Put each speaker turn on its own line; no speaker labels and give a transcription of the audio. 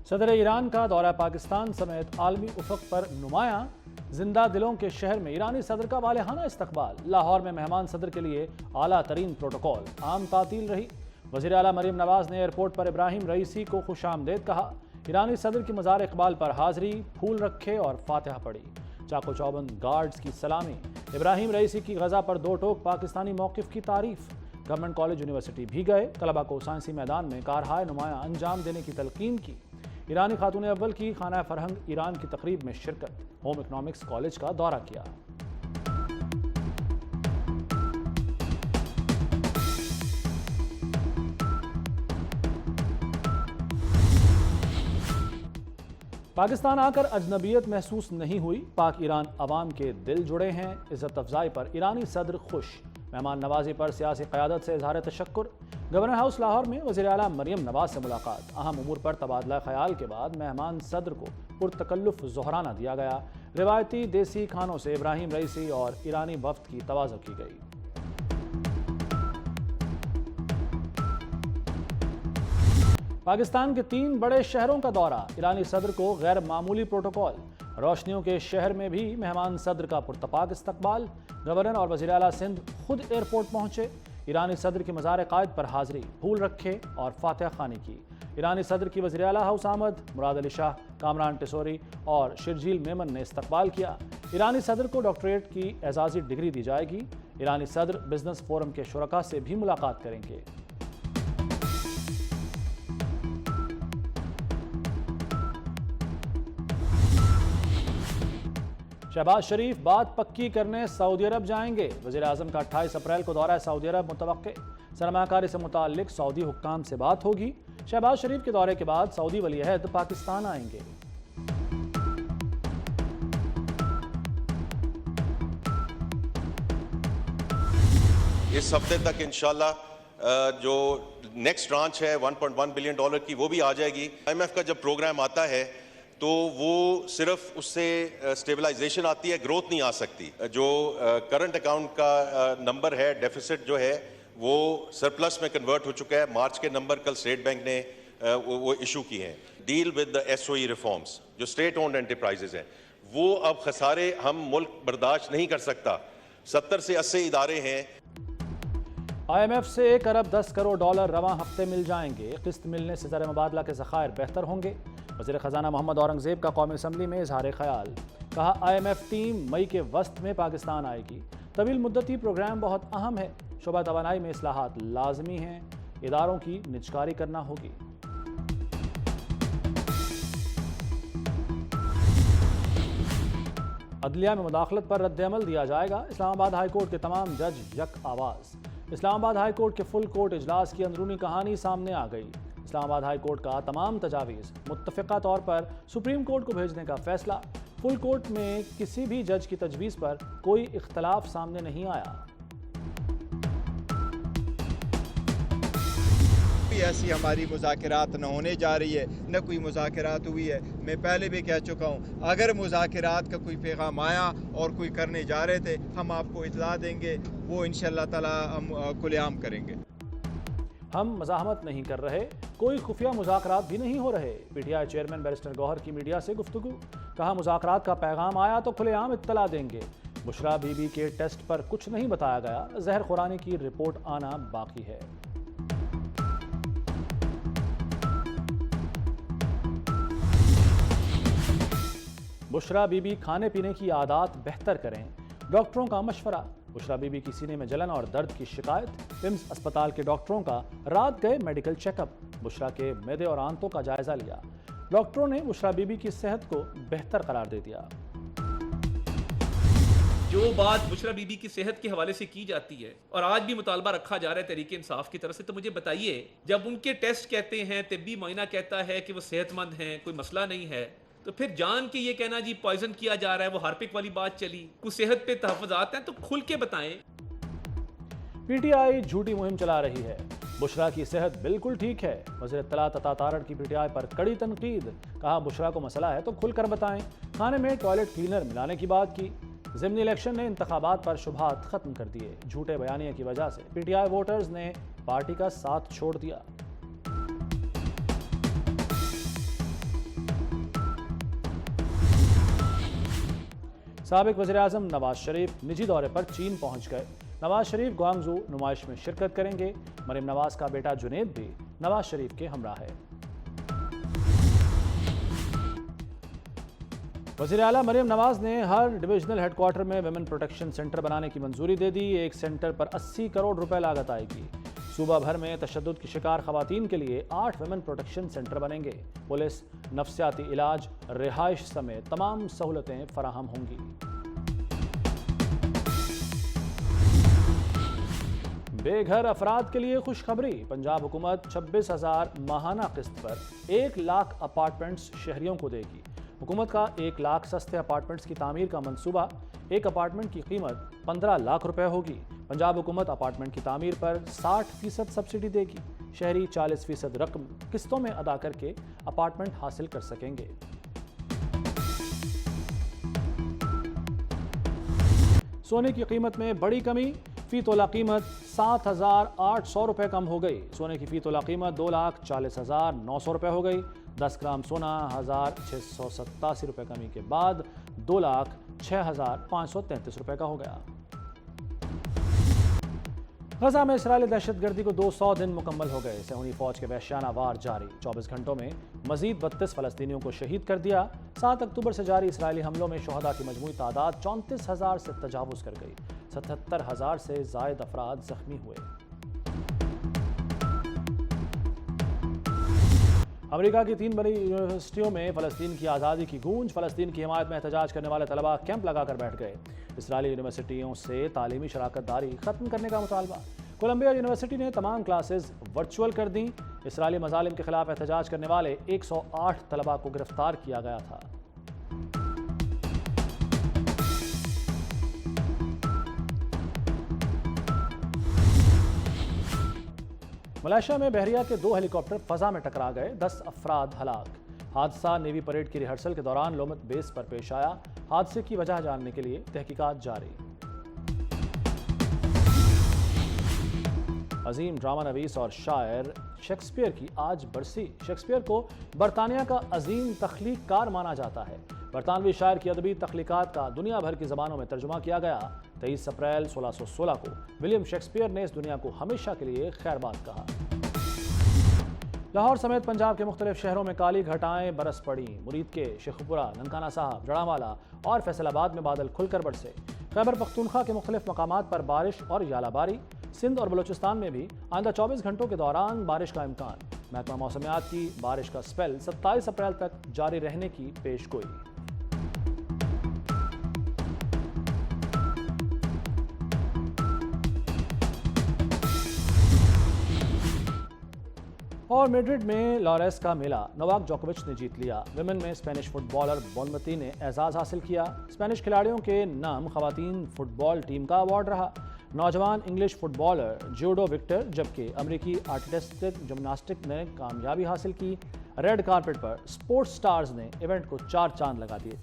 صدر ایران کا دورہ پاکستان سمیت عالمی افق پر نمایاں، زندہ دلوں کے شہر میں ایرانی صدر کا والہانہ استقبال، لاہور میں مہمان صدر کے لیے اعلیٰ ترین پروٹوکول، عام تعطیل رہی۔ وزیر اعلیٰ مریم نواز نے ایئرپورٹ پر ابراہیم رئیسی کو خوش آمدید کہا، ایرانی صدر کی مزار اقبال پر حاضری، پھول رکھے اور فاتحہ پڑھی۔ چاقو چوبند گارڈز کی سلامی، ابراہیم رئیسی کی غزہ پر دو ٹوک پاکستانی موقف کی تعریف۔ گورنمنٹ کالج یونیورسٹی بھی گئے، طلبہ کو سائنسی میدان میں کارہائے نمایاں انجام دینے کی تلقین کی۔ ایرانی خاتون اول کی خانہ فرہنگ ایران کی تقریب میں شرکت، ہوم اکنامکس کالج کا دورہ کیا۔ پاکستان آ کر اجنبیت محسوس نہیں ہوئی، پاک ایران عوام کے دل جڑے ہیں، عزت افزائی پر ایرانی صدر خوش، مہمان نوازی پر سیاسی قیادت سے اظہار تشکر۔ گورنر ہاؤس لاہور میں وزیر اعلیٰ مریم نواز سے ملاقات، اہم امور پر تبادلہ خیال کے بعد مہمان صدر کو پرتکلف ظہرانہ دیا گیا، روایتی دیسی کھانوں سے ابراہیم رئیسی اور ایرانی وفد کی تواضع کی گئی۔ پاکستان کے 3 بڑے شہروں کا دورہ، ایرانی صدر کو غیر معمولی پروٹوکول، روشنیوں کے شہر میں بھی مہمان صدر کا پرتپاک استقبال، گورنر اور وزیر اعلیٰ سندھ خود ایئرپورٹ پہنچے، ایرانی صدر کی مزار قائد پر حاضری، پھول رکھے اور فاتحہ خوانی کی۔ ایرانی صدر کی وزیر اعلیٰ ہاؤس آمد، مراد علی شاہ، کامران ٹیسوری اور شرجیل میمن نے استقبال کیا۔ ایرانی صدر کو ڈاکٹریٹ کی اعزازی ڈگری دی جائے گی۔ ایرانی صدر بزنس فورم کے شرکاء سے بھی ملاقات کریں گے۔ شہباز شریف بات پکی کرنے سعودی عرب جائیں گے، وزیر اعظم کا 28 اپریل کو دورہ سعودی عرب متوقع، سرمایہ کاری سے متعلق سعودی حکام سے بات ہوگی۔ شہباز شریف کے دورے کے بعد سعودی ولی عہد پاکستان آئیں گے۔
اس ہفتے تک انشاءاللہ جو نیکسٹ ٹرانچ ہے $1.1 بلین کی، وہ بھی آ جائے گی۔ IMF کا جب پروگرام آتا ہے تو وہ صرف اس سے سٹیبلائزیشن آتی ہے، گروتھ نہیں آ سکتی۔ جو کرنٹ اکاؤنٹ کا نمبر ہے، ڈیفیسٹ جو ہے وہ سرپلس میں کنورٹ ہو چکا ہے۔ مارچ کے نمبر کل اسٹیٹ بینک نے وہ ایشو کی ہیں۔ Deal with the SOE reforms, جو اسٹیٹ اونڈ انٹرپرائزز ہیں، وہ اب خسارے ہم ملک برداشت نہیں کر سکتا۔ 70 سے 80 ادارے ہیں۔
IMF سے $1 ارب 10 کروڑ رواں ہفتے مل جائیں گے، قسط ملنے سے زر مبادلہ کے ذخائر بہتر ہوں گے۔ وزیر خزانہ محمد اورنگزیب کا قومی اسمبلی میں اظہار خیال، کہا IMF ٹیم مئی کے وسط میں پاکستان آئے گی، طویل مدتی پروگرام بہت اہم ہے، شعبہ توانائی میں اصلاحات لازمی ہیں، اداروں کی نجکاری کرنا ہوگی۔ عدلیہ میں مداخلت پر رد عمل دیا جائے گا، اسلام آباد ہائی کورٹ کے تمام جج یک آواز۔ اسلام آباد ہائی کورٹ کے فل کورٹ اجلاس کی اندرونی کہانی سامنے آ گئی۔ اسلام آباد ہائی کورٹ کا تمام تجاویز متفقہ طور پر سپریم کورٹ کو بھیجنے کا فیصلہ، فل کورٹ میں کسی بھی جج کی تجویز پر کوئی اختلاف سامنے نہیں آیا۔
ایسی ہماری مذاکرات نہ ہونے جا رہی ہے، نہ کوئی مذاکرات ہوئی ہے۔ میں پہلے بھی کہہ چکا ہوں، اگر مذاکرات کا کوئی پیغام آیا اور کوئی کرنے جا رہے تھے، ہم آپ کو اطلاع دیں گے، وہ انشاءاللہ تعالی ہم کھلے عام کریں گے۔
ہم مزاحمت نہیں کر رہے، کوئی خفیہ مذاکرات بھی نہیں ہو رہے۔ PTI چیئرمین بیرسٹر گوہر کی میڈیا سے گفتگو، کہا مذاکرات کا پیغام آیا تو کھلے عام اطلاع دیں گے۔ بشرا بی بی کے ٹیسٹ پر کچھ نہیں بتایا گیا، زہر خورانی کی رپورٹ آنا باقی ہے۔ بشرا بی بی کھانے پینے کی عادات بہتر کریں، ڈاکٹروں کا مشورہ۔ بشرا بی بی کی سینے میں جلن اور درد کی شکایت، پمز اسپتال کے ڈاکٹروں کا رات گئے میڈیکل چیک اپ، بشرا کے معدے اور آنتوں کا جائزہ لیا، ڈاکٹروں نے بشرا بی بی کی صحت کو بہتر قرار دے دیا۔
جو بات بشرا بی بی کی صحت کے حوالے سے کی جاتی ہے اور آج بھی مطالبہ رکھا جا رہا ہے تحریک انصاف کی طرف سے، تو مجھے بتائیے، جب ان کے ٹیسٹ کہتے ہیں، طبی معائنہ کہتا ہے کہ وہ صحت مند ہیں، کوئی مسئلہ نہیں ہے، تو پھر جان کے یہ کہنا جی پوائزن کیا جا رہا ہے، وہ ہارپک والی بات چلی، کچھ صحت پہ تحفظات ہیں تو کھل کے بتائیں۔
PTI جھوٹی مہم چلا رہی ہے، بشرا کی صحت بالکل ٹھیک ہے، وزیر اطلاعات عطا تارڑ کی PTI پر کڑی تنقید، کہا بشرا کو مسئلہ ہے تو کھل کر بتائیں، کھانے میں ٹوائلٹ کلینر ملانے کی بات کی۔ ضمنی الیکشن نے انتخابات پر شبہات ختم کر دیے، جھوٹے بیانیے کی وجہ سے PTI ووٹرز نے پارٹی کا ساتھ چھوڑ دیا۔ سابق وزیراعظم نواز شریف نجی دورے پر چین پہنچ گئے۔ نواز شریف گوانگزو نمائش میں شرکت کریں گے۔ مریم نواز کا بیٹا جنید بھی نواز شریف کے ہمراہ ہے۔ وزیر اعلیٰ مریم نواز نے ہر ڈویژنل ہیڈ کوارٹر میں ویمن پروٹیکشن سینٹر بنانے کی منظوری دے دی۔ ایک سینٹر پر 80 کروڑ روپے لاگت آئے گی۔ صوبہ بھر میں تشدد کی شکار خواتین کے لیے 8 ویمن پروٹیکشن سینٹر بنیں گے۔ پولیس، نفسیاتی علاج، رہائش سمیت تمام سہولتیں فراہم ہوں گی۔ بے گھر افراد کے لیے خوشخبری۔ پنجاب حکومت 26,000 ماہانہ قسط پر 1 لاکھ اپارٹمنٹس شہریوں کو دے گی۔ حکومت کا 1 لاکھ سستے اپارٹمنٹس کی تعمیر کا منصوبہ۔ ایک اپارٹمنٹ کی قیمت 15 لاکھ روپے ہوگی۔ پنجاب حکومت اپارٹمنٹ کی تعمیر پر 60% سبسڈی دے گی۔ شہری 40% رقم قسطوں میں ادا کر کے اپارٹمنٹ حاصل کر سکیں گے۔ سونے کی قیمت میں بڑی کمی۔ فی تولہ قیمت 7,800 روپے کم ہو گئی۔ سونے کی فی تولہ قیمت 2,40,900 روپے ہو گئی۔ 10 گرام سونا 1,687 روپے کمی کے بعد 2,06,533 روپے کا ہو گیا۔ غزہ میں اسرائیلی دہشت گردی کو 200 دن مکمل ہو گئے۔ صہیونی فوج کے وحشیانہ وار جاری۔ 24 گھنٹوں میں مزید 32 فلسطینیوں کو شہید کر دیا۔ 7 اکتوبر سے جاری اسرائیلی حملوں میں شہداء کی مجموعی تعداد 34,000 سے تجاوز کر گئی۔ 77,000 سے زائد افراد زخمی ہوئے۔ امریکہ کی 3 بڑی یونیورسٹیوں میں فلسطین کی آزادی کی گونج۔ فلسطین کی حمایت میں احتجاج کرنے والے طلباء کیمپ لگا کر بیٹھ گئے۔ اسرائیلی یونیورسٹیوں سے تعلیمی شراکت داری ختم کرنے کا مطالبہ۔ کولمبیا یونیورسٹی نے تمام کلاسز ورچوئل کر دیں۔ اسرائیلی مظالم کے خلاف احتجاج کرنے والے 108 طلباء کو گرفتار کیا گیا تھا۔ ملائیشیا میں بحریہ کے 2 ہیلی کاپٹر فضا میں ٹکرا گئے۔ 10 افراد ہلاک۔ حادثہ نیوی پریڈ کی ریہرسل کے دوران لومت بیس پر پیش آیا۔ حادثے کی وجہ جاننے کے لیے تحقیقات جاری۔ عظیم ڈرامہ نویس اور شاعر شیکسپیئر کی آج برسی۔ شیکسپیئر کو برطانیہ کا عظیم تخلیق کار مانا جاتا ہے۔ برطانوی شاعر کی ادبی تخلیقات کا دنیا بھر کی زبانوں میں ترجمہ کیا گیا۔ 23 اپریل 1616 کو ولیم شیکسپیئر نے اس دنیا کو ہمیشہ کے لیے خیر باد کہا۔ لاہور سمیت پنجاب کے مختلف شہروں میں کالی گھٹائیں برس پڑیں۔ مرید کے، شیخوپورہ، ننکانہ صاحب، جڑانوالا اور فیصل آباد میں بادل کھل کر برسے۔ خیبر پختونخوا کے مختلف مقامات پر بارش اور ژالہ باری۔ سندھ اور بلوچستان میں بھی آئندہ 24 گھنٹوں کے دوران بارش کا امکان۔ محکمہ موسمیات کی بارش کا سپیل 27 اپریل تک جاری رہنے کی پیش گوئی۔ اور میڈرڈ میں لاریس کا میلہ، نوواک جوکووچ نے جیت لیا۔ ویمن میں اسپینش فٹ بالر بونمتی نے اعزاز حاصل کیا۔ اسپینش کھلاڑیوں کے نام خواتین فٹ بال ٹیم کا ایوارڈ رہا۔ نوجوان انگلش فٹ بالر جیوڈو وکٹر جبکہ امریکی آرٹسٹک جمناسٹک نے کامیابی حاصل کی۔ ریڈ کارپٹ پر اسپورٹس سٹارز نے ایونٹ کو 4 چاند لگا دیے۔